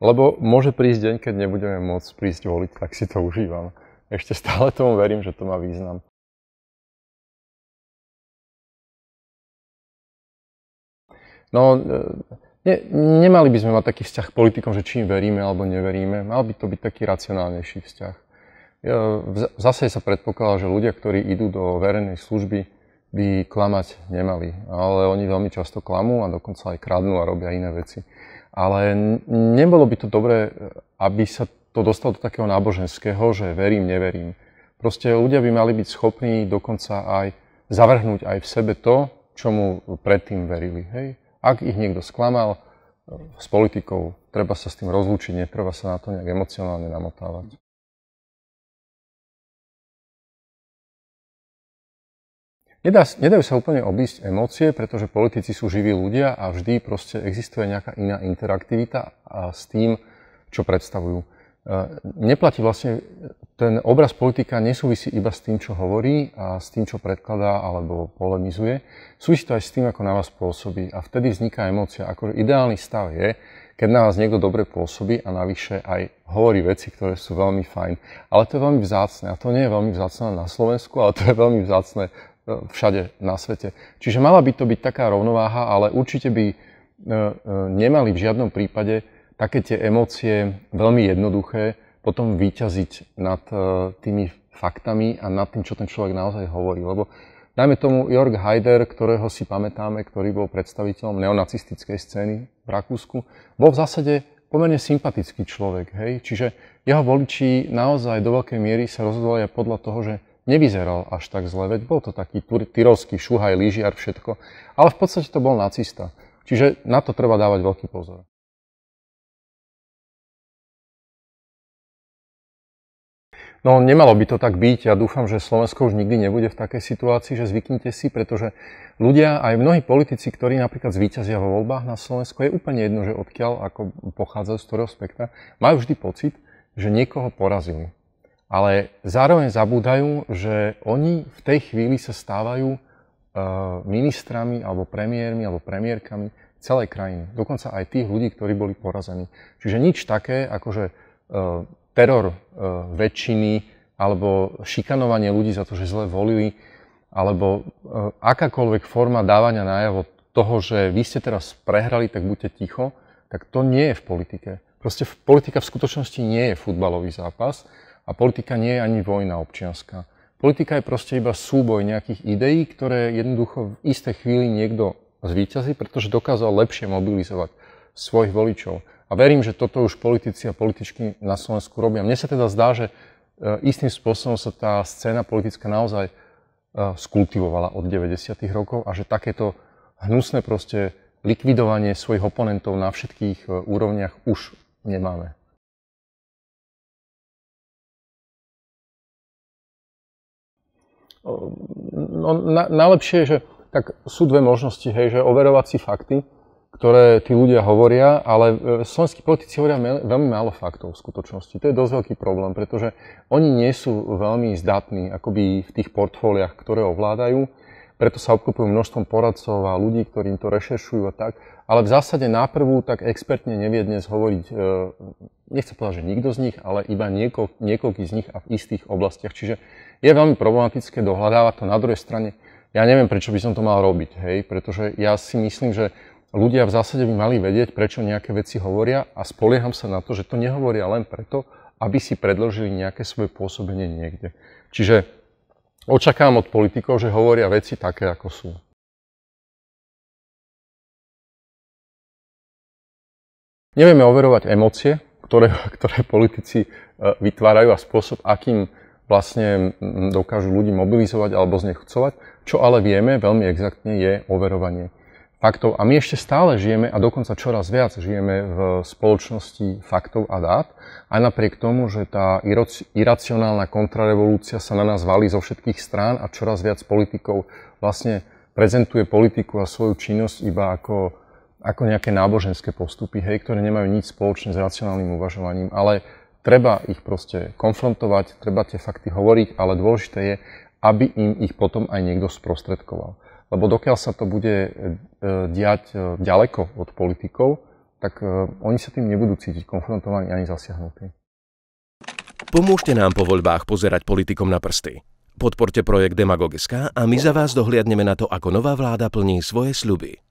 Lebo môže prísť deň, keď nebudeme môcť prísť voliť, tak si to užívam. Ešte stále tomu verím, že to má význam. No, nemali by sme mať taký vzťah k politikom, že či im veríme alebo neveríme. Mal by to byť taký racionálnejší vzťah. Zase sa predpokladá, že ľudia, ktorí idú do verejnej služby, by klamať nemali. Ale oni veľmi často klamú a dokonca aj kradnú a robia iné veci. Ale nebolo by to dobré, aby sa to dostalo do takého náboženského, že verím, neverím. Proste ľudia by mali byť schopní dokonca aj zavrhnúť aj v sebe to, čomu predtým verili. Hej? Ak ich niekto sklamal s politikou, treba sa s tým rozlúčiť, netreba sa na to nejak emocionálne namotávať. Nedajú sa úplne obísť emócie, pretože politici sú živí ľudia a vždy proste existuje nejaká iná interaktivita s tým, čo predstavujú. Neplatí vlastne, ten obraz politika nesúvisí iba s tým, čo hovorí a s tým, čo predkladá alebo polemizuje. Súvisí to aj s tým, ako na vás pôsobí a vtedy vzniká emócia. Akože ideálny stav je, keď na vás niekto dobre pôsobí a navyše aj hovorí veci, ktoré sú veľmi fajn. Ale to je veľmi vzácne a to nie je veľmi vzácne na Slovensku, ale to je veľmi vzácne všade na svete. Čiže mala by to byť taká rovnováha, ale určite by nemali v žiadnom prípade také tie emócie veľmi jednoduché potom vyťaziť nad tými faktami a nad tým, čo ten človek naozaj hovorí. Lebo dajme tomu Jörg Haider, ktorého si pamätáme, ktorý bol predstaviteľom neonacistickej scény v Rakúsku, bol v zásade pomerne sympatický človek. Hej? Čiže jeho voliči naozaj do veľkej miery sa rozhodovali aj podľa toho, že nevyzeral až tak zle, veď bol to taký tyrolský šuhaj, lyžiar, všetko, ale v podstate to bol nacista. Čiže na to treba dávať veľký pozor. No, nemalo by to tak byť. Ja dúfam, že Slovensko už nikdy nebude v takej situácii, že zvyknite si, pretože ľudia, aj mnohí politici, ktorí napríklad zvíťazia vo voľbách na Slovensku, je úplne jedno, že odkiaľ, ako pochádzajú z ktorého spektra, majú vždy pocit, že niekoho porazili. Ale zároveň zabúdajú, že oni v tej chvíli sa stávajú ministrami alebo premiérmi alebo premiérkami celej krajiny. Dokonca aj tých ľudí, ktorí boli porazení. Čiže nič také, akože teror väčšiny alebo šikanovanie ľudí za to, že zle volili, alebo akákoľvek forma dávania najavo toho, že vy ste teraz prehrali, tak buďte ticho, tak to nie je v politike. Proste politika v skutočnosti nie je futbalový zápas. A politika nie je ani vojna občianska. Politika je proste iba súboj nejakých ideí, ktoré jednoducho v istej chvíli niekto zvíťazí, pretože dokázal lepšie mobilizovať svojich voličov. A verím, že toto už politici a političky na Slovensku robia. Mne sa teda zdá, že istým spôsobom sa tá scéna politická naozaj skultivovala od 90. rokov a že takéto hnusné proste likvidovanie svojich oponentov na všetkých úrovniach už nemáme. No, najlepšie je, že tak sú dve možnosti, hej, že overovať si fakty, ktoré tí ľudia hovoria, ale slovenskí politici hovoria veľmi málo faktov v skutočnosti. To je dosť veľký problém, pretože oni nie sú veľmi zdatní akoby v tých portfóliách, ktoré ovládajú, preto sa obklopujú množstvom poradcov a ľudí, ktorí im to rešeršujú a tak, ale v zásade náprvu tak expertne nevie dnes hovoriť, nechcem povedať, že nikto z nich, ale iba niekoľký z nich a v istých oblastiach. Čiže je veľmi problematické dohľadávať to. Na druhej strane, ja neviem, prečo by som to mal robiť, hej, pretože ja si myslím, že ľudia v zásade by mali vedieť, prečo nejaké veci hovoria a spolieham sa na to, že to nehovoria len preto, aby si predložili nejaké svoje pôsobenie niekde. Čiže očakávam od politikov, že hovoria veci také, ako sú. Nevieme overovať emócie, ktoré politici vytvárajú a spôsob, akým vlastne dokážu ľudí mobilizovať alebo znechucovať. Čo ale vieme veľmi exaktne je overovanie faktov. A my ešte stále žijeme, a dokonca čoraz viac žijeme v spoločnosti faktov a dát, aj napriek tomu, že tá iracionálna kontrarevolúcia sa na nás valí zo všetkých strán a čoraz viac politikov vlastne prezentuje politiku a svoju činnosť iba ako nejaké náboženské postupy, hej, ktoré nemajú nič spoločné s racionálnym uvažovaním, ale treba ich proste konfrontovať, treba tie fakty hovoriť, ale dôležité je, aby im ich potom aj niekto sprostredkoval. Lebo dokiaľ sa to bude diať ďaleko od politikov, tak oni sa tým nebudú cítiť konfrontovaní ani zasiahnutí. Pomôžte nám po voľbách pozerať politikom na prsty. Podporte projekt Demagog.sk a my za vás dohliadneme na to, ako nová vláda plní svoje sľuby.